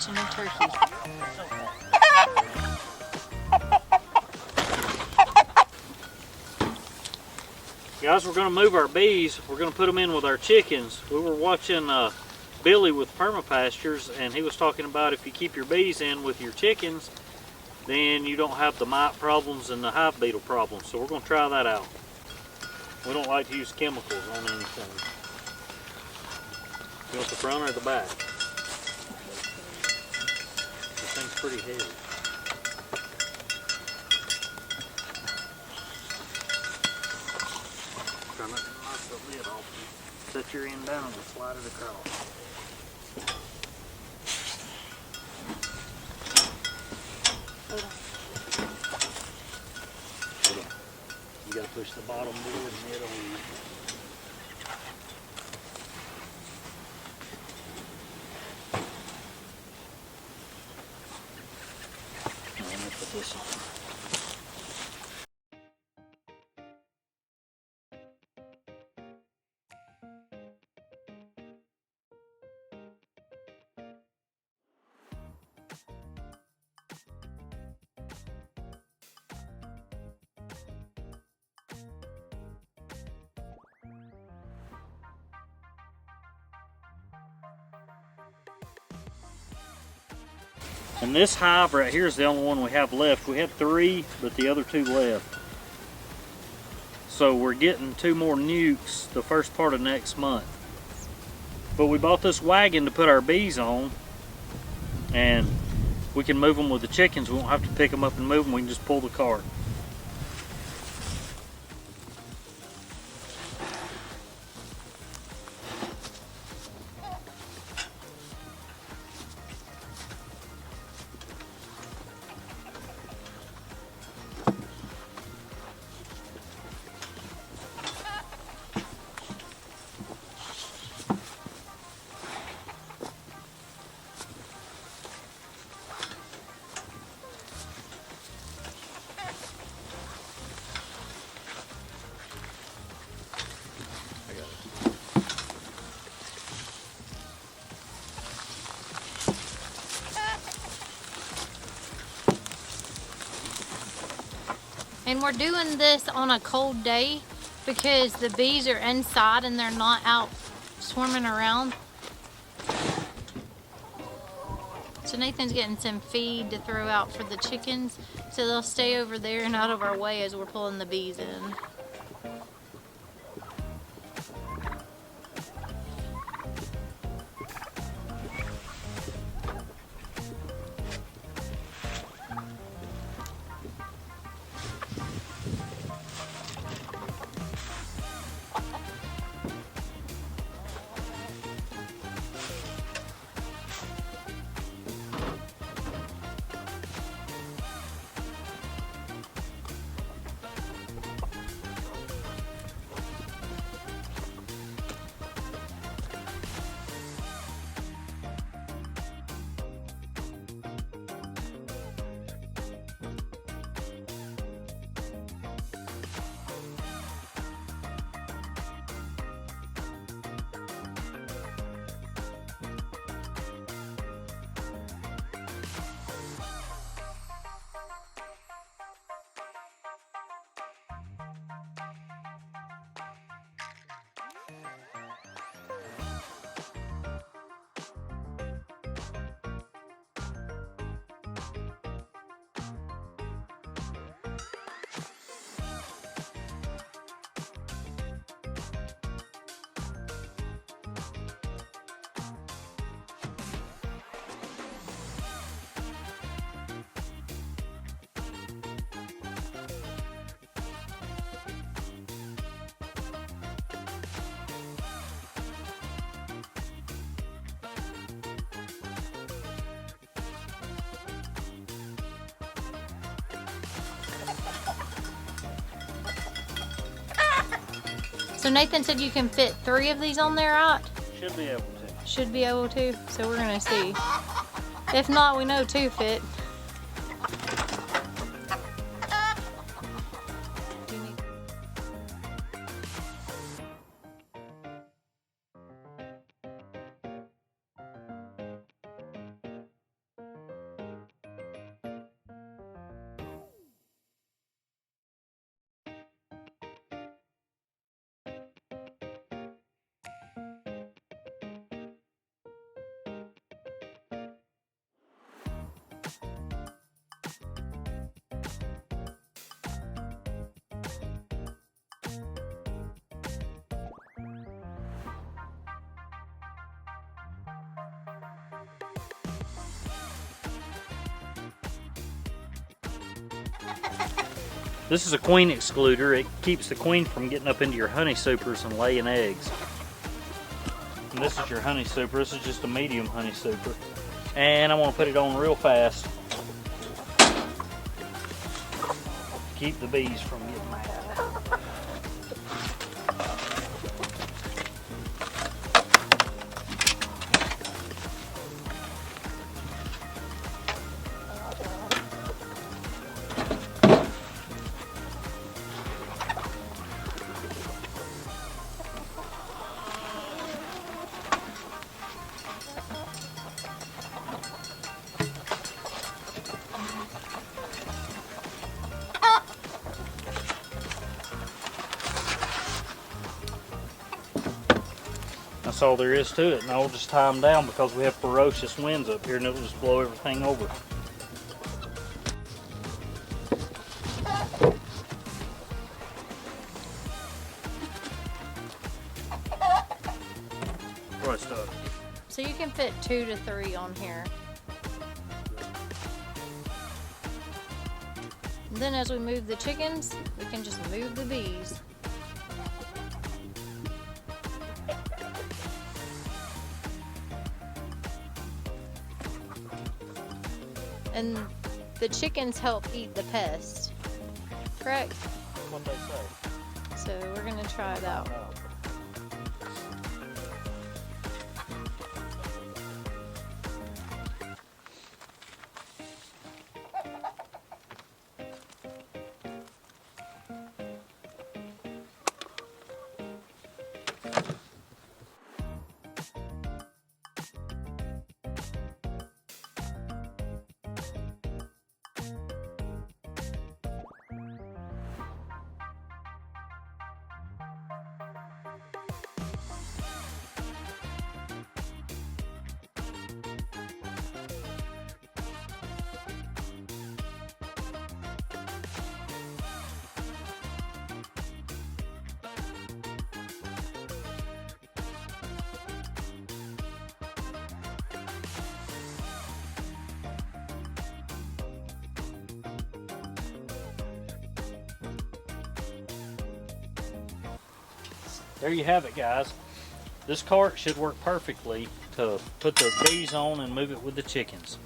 catching a turkey. Guys, we're going to move our bees. We're going to put them in with our chickens. We were watching Billy with Permapastures, and he was talking about if you keep your bees in with your chickens, then you don't have the mite problems and the hive beetle problems. So we're going to try that out. We don't like to use chemicals on anything. You want the front or the back? This thing's pretty heavy. Try not to knock the lid off. Set your end down and slide it across. You gotta push the bottom board and hit on it. Now let me put this on. And this hive right here is the only one we have left. We had 3, but the other 2 left. So we're getting 2 more nukes the first part of next month. But we bought this wagon to put our bees on, and we can move them with the chickens. We won't have to pick them up and move them. We can just pull the cart. And we're doing this on a cold day because the bees are inside and they're not out swarming around. So Nathan's getting some feed to throw out for the chickens, so they'll stay over there and out of our way as we're pulling the bees in. So Nathan said you can fit 3 of these on there, right? Should be able to. Should be able to. So we're gonna see. If not, we know 2 fit. This is a queen excluder. It keeps the queen from getting up into your honey supers and laying eggs. And this is your honey super. This is just a medium honey super. And I want to put it on real fast. Keep the bees from getting mad. That's all there is to it, and I'll just tie them down because we have ferocious winds up here and it'll just blow everything over. Right stuff. So you can fit 2 to 3 on here. And then as we move the chickens, we can just move the bees. And the chickens help eat the pest, correct? That's what they say. So we're gonna try it out. There you have it, guys. This cart should work perfectly to put the bees on and move it with the chickens.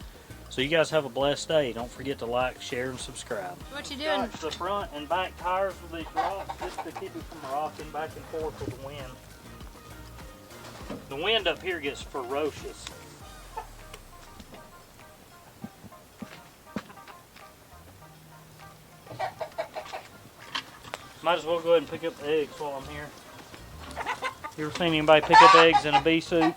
So you guys have a blessed day. Don't forget to like, share, and subscribe. What you doing? Got the front and back tires with these rocks just to keep it from rocking back and forth with the wind. The wind up here gets ferocious. Might as well go ahead and pick up the eggs while I'm here. You ever seen anybody pick up eggs in a bee suit?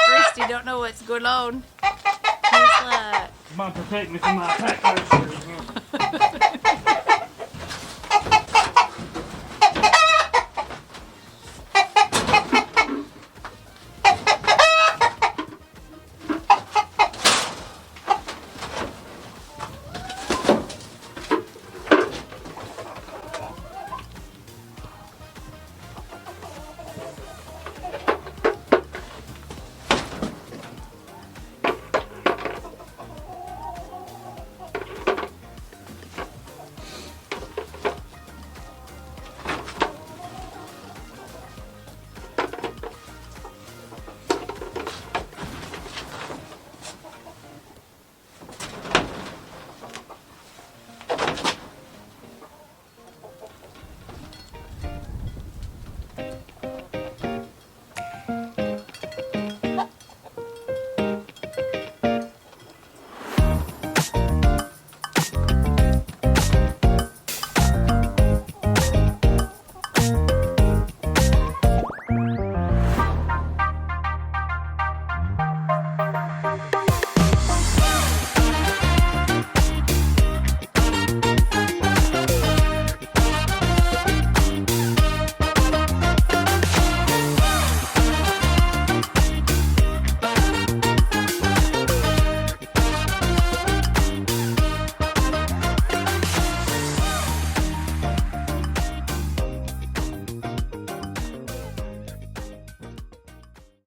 Christy don't know what's going on. He's like, Come on, protect me from my attack in here.